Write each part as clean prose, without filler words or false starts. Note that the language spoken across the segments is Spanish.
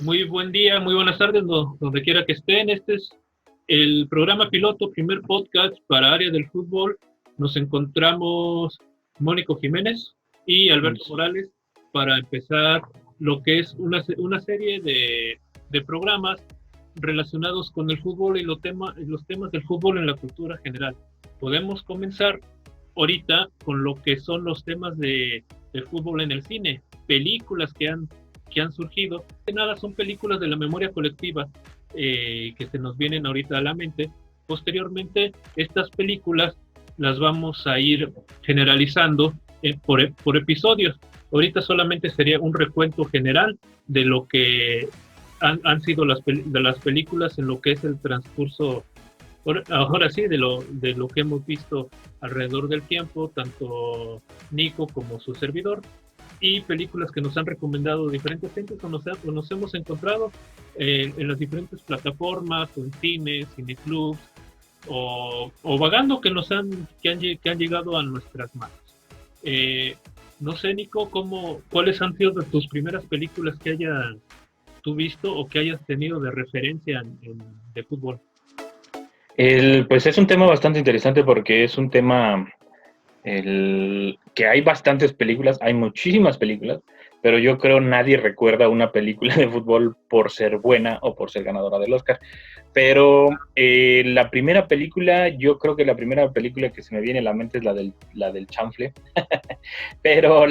Muy buen día, muy buenas tardes, donde quiera que estén. Este es el programa piloto, primer podcast para área del fútbol. Nos encontramos Mónico Jiménez y Alberto Morales para empezar lo que es una serie de programas relacionados con el fútbol y los temas del fútbol en la cultura general. Podemos comenzar ahorita con lo que son los temas de fútbol en el cine, películas que han surgido. De nada son películas de la memoria colectiva que se nos vienen ahorita a la mente. Posteriormente, estas películas las vamos a ir generalizando por episodios. Ahorita solamente sería un recuento general de lo que han sido de las películas en lo que es el transcurso, ahora sí, de lo que hemos visto alrededor del tiempo, tanto Nico como su servidor, y películas que nos han recomendado diferentes gentes o nos hemos encontrado en las diferentes plataformas o en cines, cineclubs o vagando que han llegado a nuestras manos. Eh, no sé, Nico, cuáles han sido tus primeras películas que hayas tú visto o que hayas tenido de referencia de fútbol. Pues es un tema bastante interesante porque es un tema que hay bastantes películas, hay muchísimas películas, pero yo creo nadie recuerda una película de fútbol por ser buena o por ser ganadora del Oscar. Pero la primera película, yo creo que la primera película que se me viene a la mente es la del Chanfle. Pero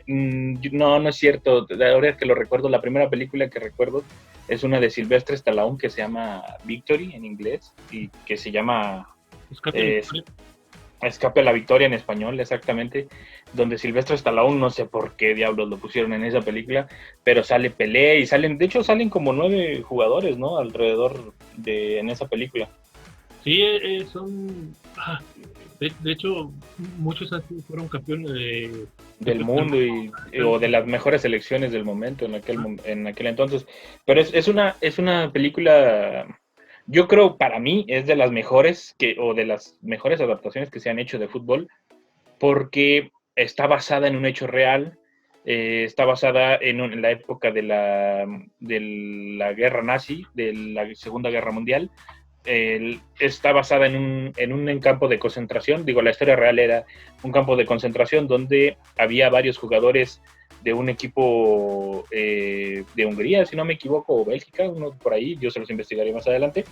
no es cierto. Ahora que lo recuerdo, la primera película que recuerdo es una de Sylvester Stallone que se llama Victory en inglés y que se llama Escape a la eh, Victoria. Escape a la Victoria en español, exactamente, donde Sylvester Stallone, no sé por qué diablos lo pusieron en esa película, pero sale Pelé y de hecho salen como 9 jugadores, ¿no? Alrededor en esa película. Sí, son. De hecho, muchos así fueron Del campeones del mundo o de mundo. las mejores selecciones del momento en aquel entonces. Pero es una película, yo creo para mí es de las mejores o de las mejores adaptaciones que se han hecho de fútbol, porque está basada en un hecho real, está basada en la época de la guerra nazi, de la Segunda Guerra Mundial. Está basada en un campo de concentración. Digo, la historia real era un campo de concentración donde había varios jugadores de un equipo de Hungría, si no me equivoco, o Bélgica, uno por ahí, yo se los investigaré más adelante.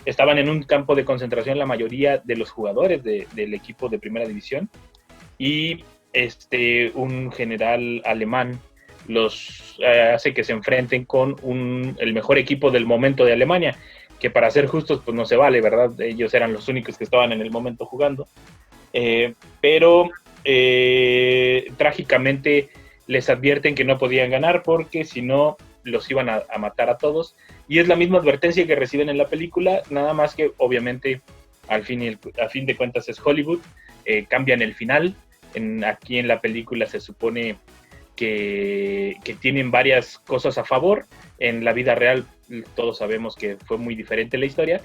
Estaban en un campo de concentración la mayoría de los jugadores del equipo de primera división, y un general alemán los hace que se enfrenten con el mejor equipo del momento de Alemania, que para ser justos pues no se vale, ¿verdad? Ellos eran los únicos que estaban en el momento jugando, pero trágicamente les advierten que no podían ganar porque si no los iban a matar a todos, y es la misma advertencia que reciben en la película, nada más que obviamente a fin de cuentas es Hollywood. Cambian el final. Aquí en la película se supone que tienen varias cosas a favor. En la vida real todos sabemos que fue muy diferente la historia.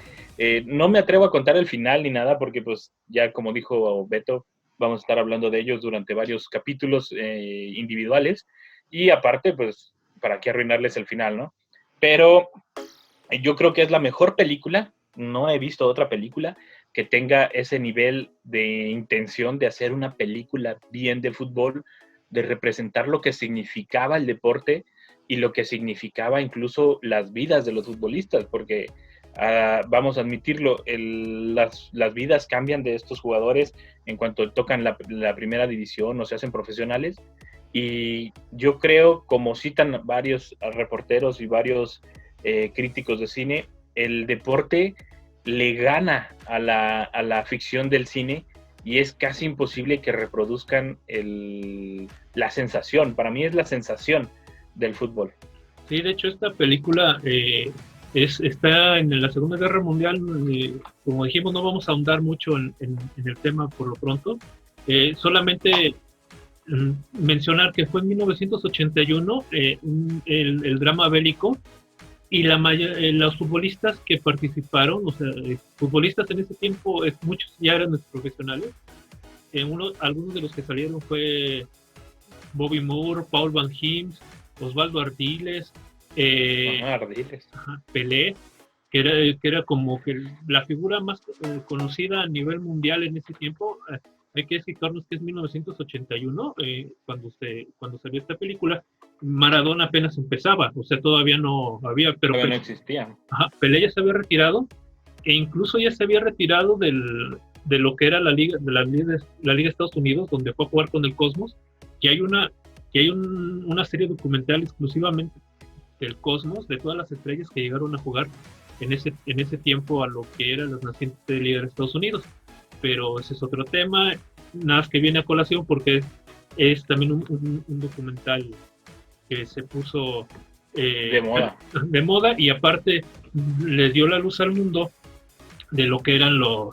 No me atrevo a contar el final ni nada porque pues ya como dijo Beto, vamos a estar hablando de ellos durante varios capítulos individuales, y aparte pues para qué arruinarles el final, ¿no? Pero yo creo que es la mejor película. No he visto otra película que tenga ese nivel de intención de hacer una película bien de fútbol, de representar lo que significaba el deporte y lo que significaba incluso las vidas de los futbolistas, porque vamos a admitirlo, las vidas cambian de estos jugadores en cuanto tocan la primera división o se hacen profesionales. Y yo creo, como citan varios reporteros y varios críticos de cine, el deporte le gana a la ficción del cine, y es casi imposible que reproduzcan la sensación. Para mí es la sensación del fútbol. Sí, de hecho, esta película está en la Segunda Guerra Mundial. Como dijimos, no vamos a ahondar mucho en el tema por lo pronto. Solamente mencionar que fue en 1981 el drama bélico y los futbolistas que participaron, o sea, futbolistas en ese tiempo, muchos ya eran profesionales. Algunos de los que salieron fue Bobby Moore, Paul Van Hims, Osvaldo Ardiles, Ardiles. Pelé, que era como que la figura más conocida a nivel mundial en ese tiempo. Hay que citarnos que es 1981, cuando salió esta película. Maradona apenas empezaba, o sea, todavía no había, pero Todavía no existía. Pelé ya se había retirado, e incluso ya se había retirado de lo que era la Liga de Estados Unidos, donde fue a jugar con el Cosmos, que hay una serie documental exclusivamente del Cosmos, de todas las estrellas que llegaron a jugar en ese tiempo a lo que eran las nacientes Liga de Estados Unidos. Pero ese es otro tema, nada más que viene a colación porque es también un documental que se puso de moda, y aparte les dio la luz al mundo de lo que eran lo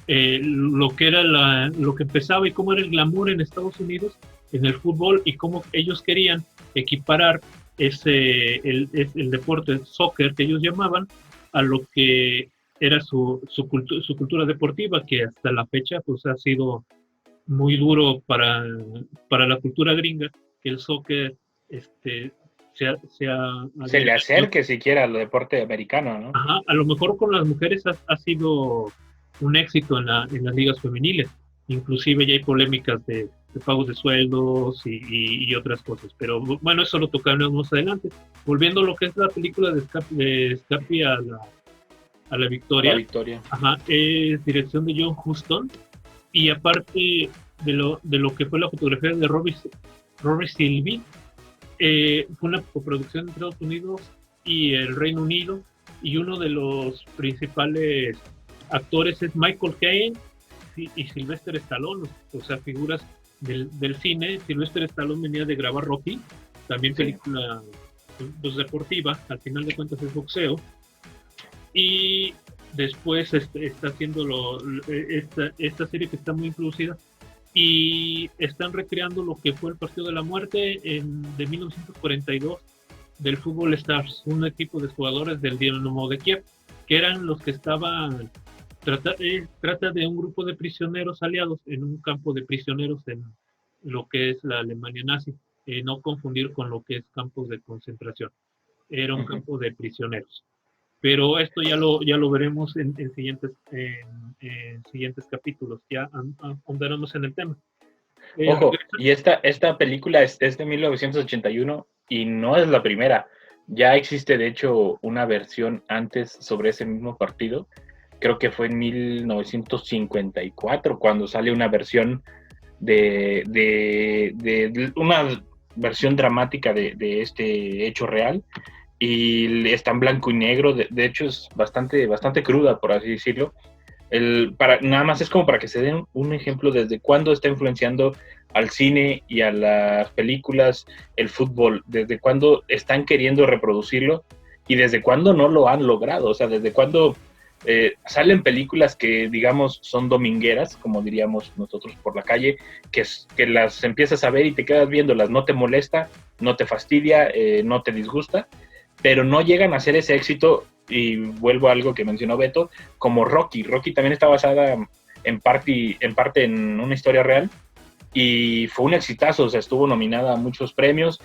que empezaba y cómo era el glamour en Estados Unidos en el fútbol, y cómo ellos querían equiparar el deporte, el soccer que ellos llamaban, a lo que era su cultura deportiva, que hasta la fecha pues ha sido muy duro para la cultura gringa, que el soccer se le acerque siquiera al deporte americano, ¿no? Ajá, a lo mejor con las mujeres ha sido un éxito en las ligas femeniles. Inclusive ya hay polémicas de pagos de sueldos y otras cosas. Pero bueno, eso lo tocaremos más adelante. Volviendo a lo que es la película de Escape a la Victoria. La Victoria. Ajá, es dirección de John Huston. Y aparte de lo que fue la fotografía de Rory Silvey, fue una coproducción de Estados Unidos y el Reino Unido, y uno de los principales actores es Michael Caine y Sylvester Stallone, o sea, figuras del cine. Sylvester Stallone venía de grabar Rocky, también película pues, deportiva, al final de cuentas es boxeo, y después está haciendo esta serie que está muy producida, y están recreando lo que fue el Partido de la Muerte de 1942 del Fútbol Stars, un equipo de jugadores del Dinamo de Kiev, que eran los que estaban trata de un grupo de prisioneros aliados en un campo de prisioneros en lo que es la Alemania nazi, no confundir con lo que es campos de concentración. Era un campo de prisioneros. Pero esto ya lo veremos en siguientes capítulos, ya ahondaremos en el tema. Ojo, y esta película es de 1981 y no es la primera. Ya existe, de hecho, una versión antes sobre ese mismo partido. Creo que fue en 1954 cuando sale una versión de una versión dramática de este hecho real, y está en blanco y negro. De hecho es bastante cruda, por así decirlo. Nada más es como para que se den un ejemplo desde cuándo está influenciando al cine y a las películas el fútbol, desde cuándo están queriendo reproducirlo y desde cuándo no lo han logrado. O sea, desde cuándo salen películas que, digamos, son domingueras, como diríamos nosotros por la calle, que las empiezas a ver y te quedas viéndolas, no te molesta, no te fastidia, no te disgusta, pero no llegan a hacer ese éxito. Y vuelvo a algo que mencionó Beto, como Rocky. Rocky también está basada en parte en una historia real y fue un exitazo, o sea, estuvo nominada a muchos premios.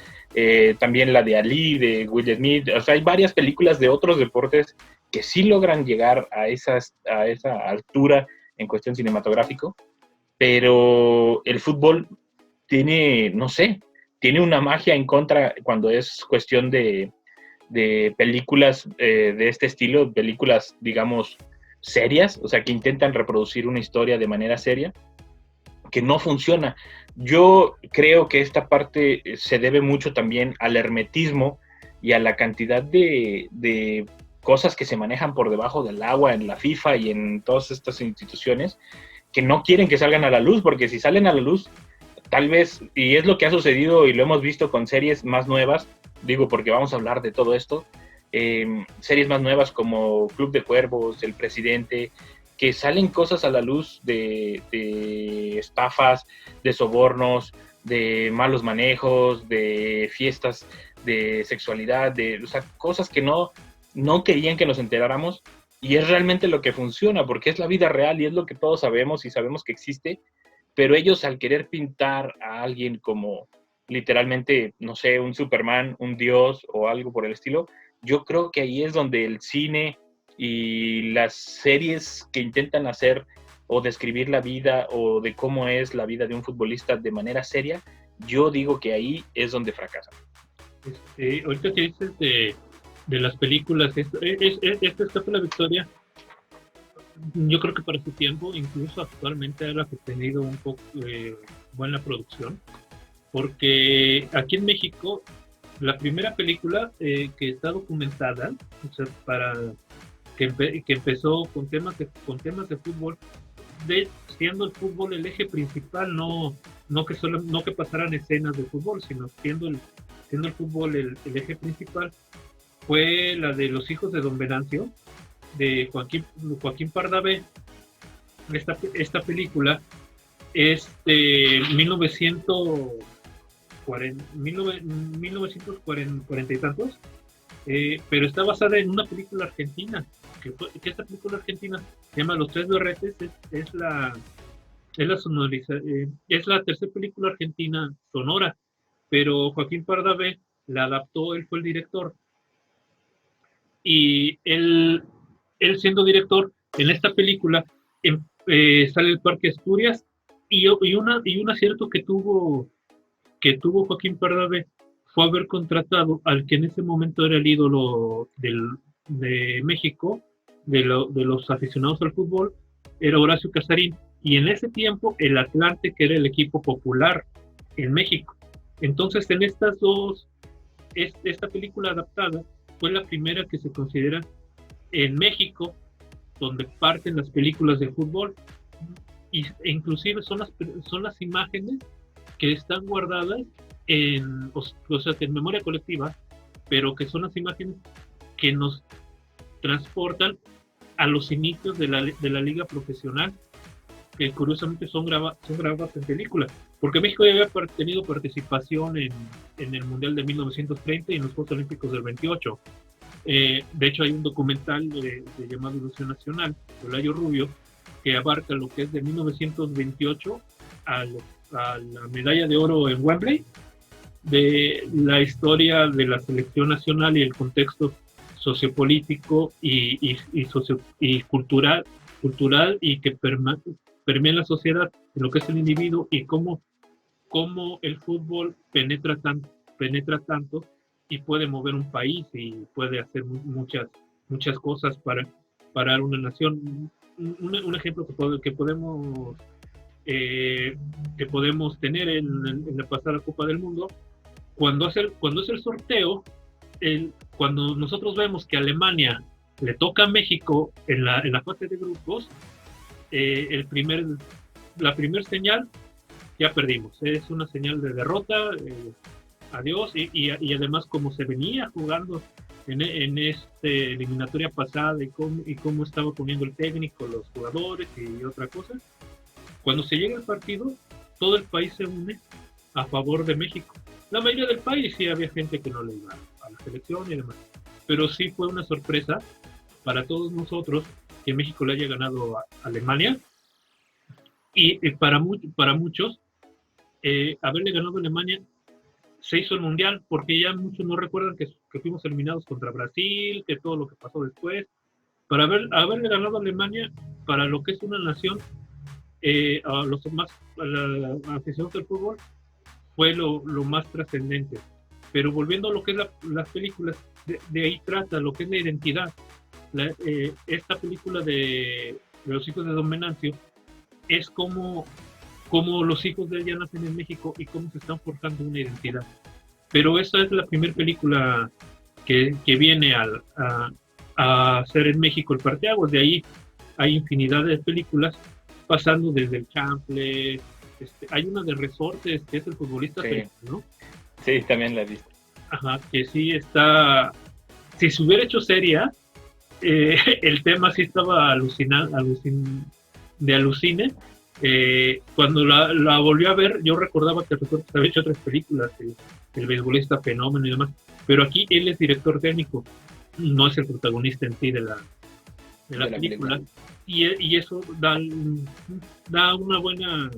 También la de Ali, de Will Smith. O sea, hay varias películas de otros deportes que sí logran llegar a esa altura en cuestión cinematográfico, pero el fútbol tiene, no sé, tiene una magia en contra cuando es cuestión de películas de este estilo, películas, digamos, serias, o sea, que intentan reproducir una historia de manera seria, que no funciona. Yo creo que esta parte se debe mucho también al hermetismo y a la cantidad de cosas que se manejan por debajo del agua en la FIFA y en todas estas instituciones, que no quieren que salgan a la luz, porque si salen a la luz, tal vez, y es lo que ha sucedido y lo hemos visto con series más nuevas, digo porque vamos a hablar de todo esto, series más nuevas como Club de Cuervos, El Presidente, que salen cosas a la luz de estafas, de sobornos, de malos manejos, de fiestas de sexualidad, o sea, cosas que no querían que nos enteráramos, y es realmente lo que funciona, porque es la vida real y es lo que todos sabemos y sabemos que existe, pero ellos, al querer pintar a alguien como literalmente, no sé, un Superman, un dios o algo por el estilo. Yo creo que ahí es donde el cine y las series que intentan hacer o describir la vida o de cómo es la vida de un futbolista de manera seria, yo digo que ahí es donde fracasan. Ahorita que dices de las películas, esta Escape la Victoria, yo creo que para su tiempo, incluso actualmente, ha tenido un poco buena producción, porque aquí en México, la primera película que está documentada, o sea, que empezó con temas de fútbol, siendo el fútbol el eje principal, no que pasaran escenas de fútbol, sino siendo el fútbol el eje principal, fue la de Los hijos de Don Venancio, de Joaquín Pardavé. Esta película es de 1940 y tantos, pero está basada en una película argentina, que esta película argentina se llama Los Tres Berretes. Es la tercera película argentina sonora, pero Joaquín Pardavé la adaptó, él fue el director, y él siendo director, en esta película sale el Parque Asturias, y un acierto que tuvo Joaquín Pardavé fue haber contratado al que en ese momento era el ídolo de México, de los aficionados al fútbol, era Horacio Casarín, y en ese tiempo el Atlante, que era el equipo popular en México. Entonces, en esta película adaptada fue la primera que se considera en México donde parten las películas de fútbol, e inclusive son las imágenes que están guardadas en memoria colectiva, pero que son las imágenes que nos transportan a los inicios de la liga profesional, que curiosamente son grabadas en películas, porque México ya había tenido participación en el Mundial de 1930 y en los Juegos Olímpicos del 28. De hecho, hay un documental llamado Ilusión Nacional, de Olayo Rubio, que abarca lo que es de 1928 a la medalla de oro en Wembley, de la historia de la selección nacional y el contexto sociopolítico y cultural y que permea la sociedad, en lo que es el individuo, y cómo el fútbol penetra tanto y puede mover un país y puede hacer muchas cosas para una nación. Un ejemplo que podemos tener en la pasada Copa del Mundo, cuando es el sorteo, cuando nosotros vemos que Alemania le toca a México en la fase de grupos, la primer señal, ya perdimos, es una señal de derrota, adiós, y además como se venía jugando en esta eliminatoria pasada y cómo estaba poniendo el técnico, los jugadores y otra cosa, cuando se llega al partido, todo el país se une a favor de México. La mayoría del país sí había gente que no le iba a la selección y demás, pero sí fue una sorpresa para todos nosotros que México le haya ganado a Alemania, y para muchos haberle ganado a Alemania se hizo el mundial, porque ya muchos no recuerdan que fuimos eliminados contra Brasil, que todo lo que pasó después. Para haberle ganado a Alemania, para lo que es una nación, a la afición del fútbol, fue lo más trascendente. Pero volviendo a lo que es las películas, de ahí trata lo que es la identidad. Esta película de Los hijos de Don Venancio es como los hijos de él ya nacen en México y cómo se están forjando una identidad. Pero esa es la primera película que viene a hacer en México el parteaguas. De ahí hay infinidad de películas, pasando desde el Chample. Hay una de Resortes, que es el futbolista, sí. Felipe, ¿no? Sí, también la he visto. Ajá, que sí está. Si se hubiera hecho seria, el tema sí estaba de alucine. Cuando la volvió a ver, yo recordaba que Resortes había hecho otras películas, el beisbolista Fenómeno y demás, pero aquí él es director técnico, no es el protagonista en sí de la película. Y eso da una buena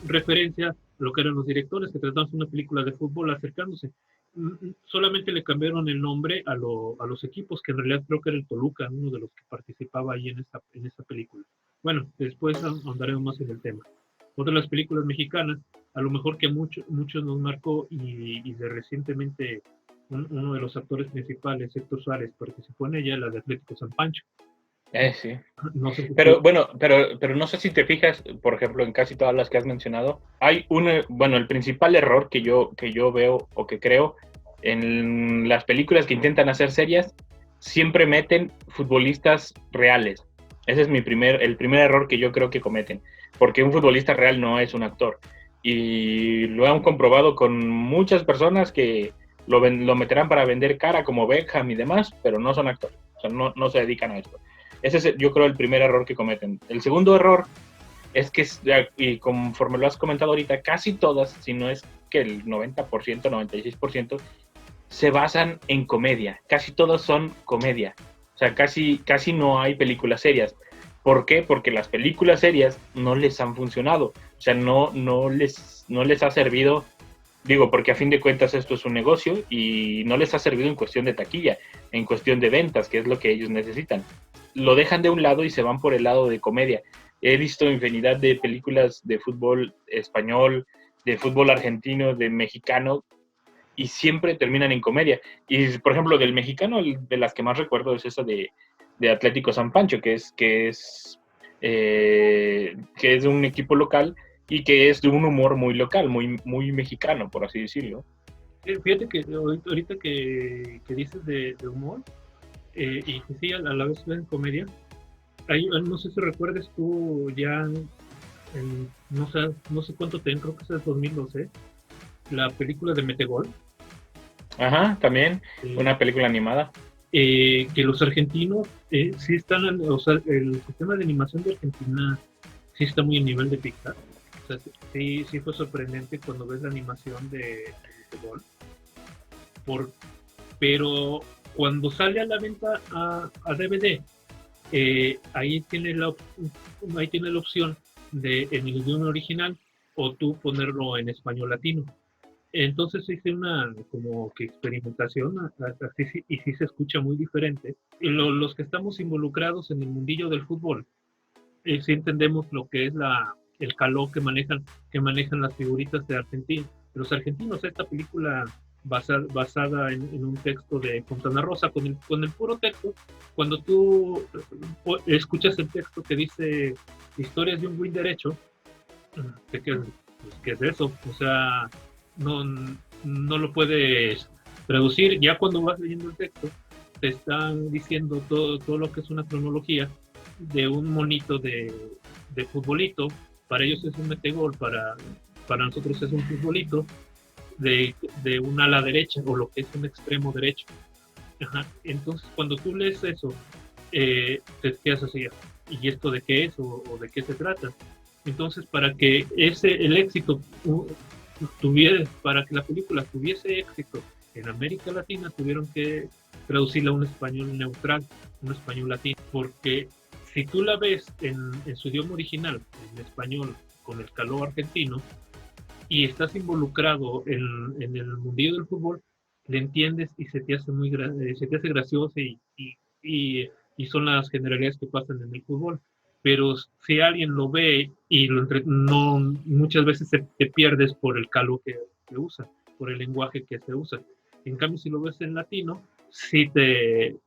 referencia lo que eran los directores que trataban una película de fútbol acercándose. Solamente le cambiaron el nombre a los equipos, que en realidad creo que era el Toluca, uno de los que participaba ahí en esta película. Bueno, después ahondaremos más en el tema. Otra de las películas mexicanas, a lo mejor que muchos nos marcó, y de recientemente uno de los actores principales, Héctor Suárez, participó en ella, la de Atlético San Pancho. Sí. No sé si Pero bueno, pero no sé si te fijas, por ejemplo, en casi todas las que has mencionado, hay el principal error que yo veo o que creo en las películas que intentan hacer serias, siempre meten futbolistas reales. Ese es el primer error que yo creo que cometen, porque un futbolista real no es un actor. Y lo han comprobado con muchas personas que lo meterán para vender cara, como Beckham y demás, pero no son actores, o sea, no se dedican a esto. Ese es, yo creo, el primer error que cometen. El segundo error es que, y conforme lo has comentado ahorita, casi todas, si no es que el 90%, 96%, se basan en comedia. Casi todas son comedia. O sea, casi no hay películas serias. ¿Por qué? Porque las películas serias no les han funcionado. O sea, no les ha servido. Digo, porque a fin de cuentas esto es un negocio y no les ha servido en cuestión de taquilla, en cuestión de ventas, que es lo que ellos necesitan. Lo dejan de un lado y se van por el lado de comedia. He visto infinidad de películas de fútbol español, de fútbol argentino, de mexicano, y siempre terminan en comedia. Y, por ejemplo, del mexicano, de las que más recuerdo es esa de Atlético San Pancho, que es de un equipo local y que es de un humor muy local, muy mexicano, por así decirlo. Fíjate que ahorita que dices de humor, y que sí, a la vez ven comedia, no sé si recuerdes tú ya, no sé cuánto tiempo, creo que es el 2012, la película de Metegol. Ajá, también, una película animada. Que los argentinos sí están, o sea, el sistema de animación de Argentina sí está muy a nivel de Pixar. O sea, sí fue sorprendente cuando ves la animación de Metegol. Pero cuando sale a la venta a DVD, ahí tiene la opción de en el idioma original o tú ponerlo en español latino. Entonces hice una como que experimentación, así, y sí se escucha muy diferente. Y los que estamos involucrados en el mundillo del fútbol, sí entendemos lo que es el calor que manejan las figuritas de Argentina. Los argentinos, esta película basada en un texto de Fontana Rosa, con el puro texto, cuando tú escuchas el texto que dice historias de un buen derecho, ¿qué es eso? O sea, no lo puedes traducir. Ya cuando vas leyendo el texto, te están diciendo todo lo que es una cronología de un monito de futbolito. Para ellos es un metegol, para nosotros es un futbolito de un ala derecha, o lo que es un extremo derecho. Ajá. Entonces, cuando tú lees eso, te quedas así, ¿y esto de qué es o de qué se trata? Entonces, para que el éxito para que la película tuviese éxito en América Latina, tuvieron que traducirla a un español neutral, un español latino, porque si tú la ves en su idioma original, en español, con el calor argentino, y estás involucrado en el mundillo del fútbol, le entiendes y se te hace gracioso, y son las generalidades que pasan en el fútbol. Pero si alguien lo ve y muchas veces te pierdes por el calor que usa, por el lenguaje que se usa. En cambio, si lo ves en latino, si te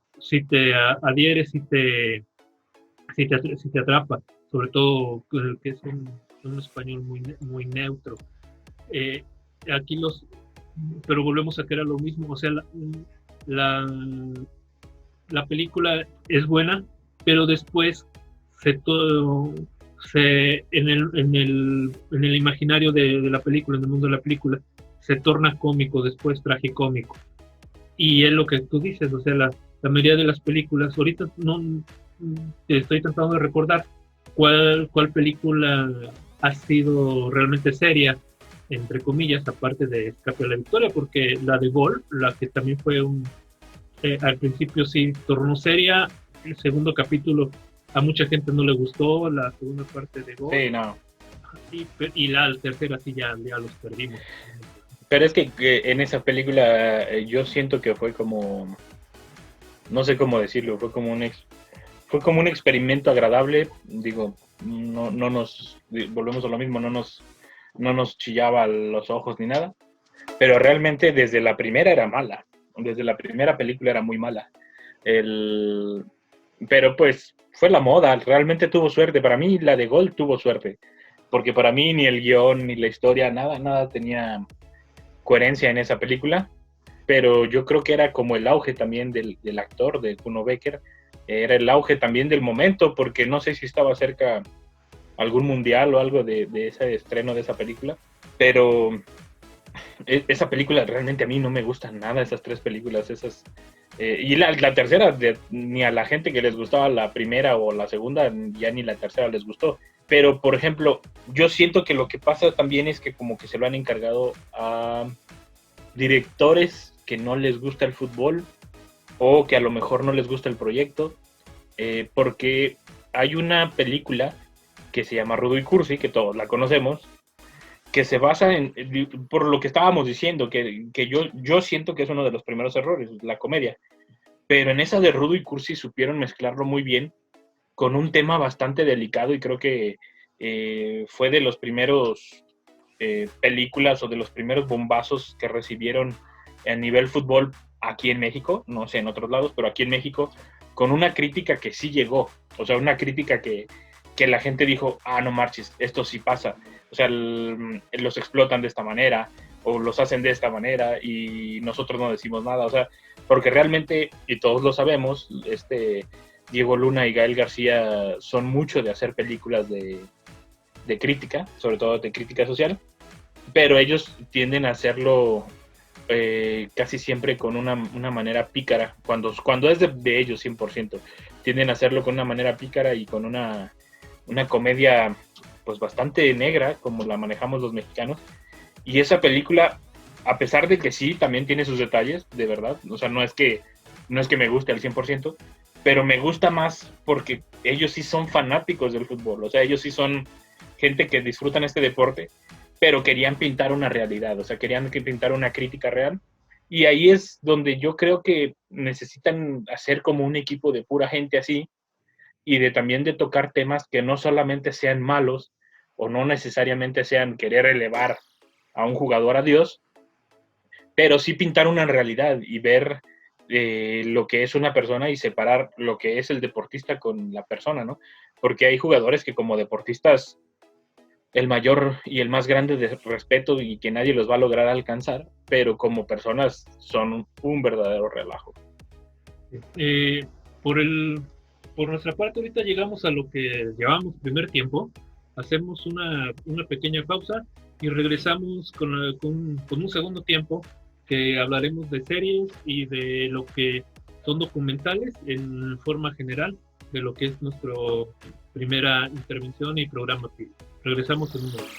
adhieres, si te atrapa, sobre todo el que es un español muy neutro. Aquí pero volvemos a que era lo mismo, o sea, la película es buena, pero después en el imaginario de la película, en el mundo de la película, se torna cómico, después tragicómico. Y es lo que tú dices, o sea, la mayoría de las películas, ahorita no estoy tratando de recordar cuál película ha sido realmente seria, entre comillas, aparte de Escape a la Victoria, porque la de Gol, la que también fue al principio sí tornó seria, el segundo capítulo a mucha gente no le gustó, la segunda parte de Gol. Sí, no. Y la tercera sí ya los perdimos. Pero es que en esa película yo siento que fue como, no sé cómo decirlo, fue como un experimento agradable, digo, no nos, volvemos a lo mismo, no nos chillaba los ojos ni nada, pero realmente desde la primera era mala, desde la primera película era muy mala. El, pero pues fue la moda, realmente tuvo suerte, para mí la de Gol tuvo suerte, porque para mí ni el guión ni la historia, nada tenía coherencia en esa película, pero yo creo que era como el auge también del actor, de Kuno Becker, era el auge también del momento, porque no sé si estaba cerca algún mundial o algo de ese estreno de esa película, pero esa película realmente a mí no me gustan nada, esas tres películas, y la tercera, ni a la gente que les gustaba la primera o la segunda, ya ni la tercera les gustó. Pero, por ejemplo, yo siento que lo que pasa también es que como que se lo han encargado a directores que no les gusta el fútbol o que a lo mejor no les gusta el proyecto, porque hay una película que se llama Rudo y Cursi, que todos la conocemos, que se basa por lo que estábamos diciendo, que yo siento que es uno de los primeros errores, la comedia, pero en esa de Rudo y Cursi supieron mezclarlo muy bien con un tema bastante delicado y creo que fue de los primeros películas o de los primeros bombazos que recibieron a nivel fútbol aquí en México, no sé en otros lados, pero aquí en México, con una crítica que sí llegó, o sea, una crítica que la gente dijo, no marches, esto sí pasa, o sea, los explotan de esta manera, o los hacen de esta manera, y nosotros no decimos nada, o sea, porque realmente, y todos lo sabemos, Diego Luna y Gael García son mucho de hacer películas de crítica, sobre todo de crítica social, pero ellos tienden a hacerlo casi siempre con una manera pícara, cuando es de ellos 100%, tienden a hacerlo con una manera pícara y con una comedia pues bastante negra, como la manejamos los mexicanos, y esa película, a pesar de que sí, también tiene sus detalles, de verdad, o sea, no es que me guste al 100%, pero me gusta más porque ellos sí son fanáticos del fútbol, o sea, ellos sí son gente que disfrutan este deporte, pero querían pintar una realidad, o sea, querían pintar una crítica real, y ahí es donde yo creo que necesitan hacer como un equipo de pura gente así, y también de tocar temas que no solamente sean malos, o no necesariamente sean querer elevar a un jugador a Dios, pero sí pintar una realidad y ver lo que es una persona y separar lo que es el deportista con la persona, ¿no? Porque hay jugadores que como deportistas el mayor y el más grande de respeto y que nadie los va a lograr alcanzar, pero como personas son un verdadero relajo. Por por nuestra parte, ahorita llegamos a lo que llevamos primer tiempo. Hacemos una pequeña pausa y regresamos con un segundo tiempo que hablaremos de series y de lo que son documentales en forma general, de lo que es nuestra primera intervención y programa. Regresamos en un momento.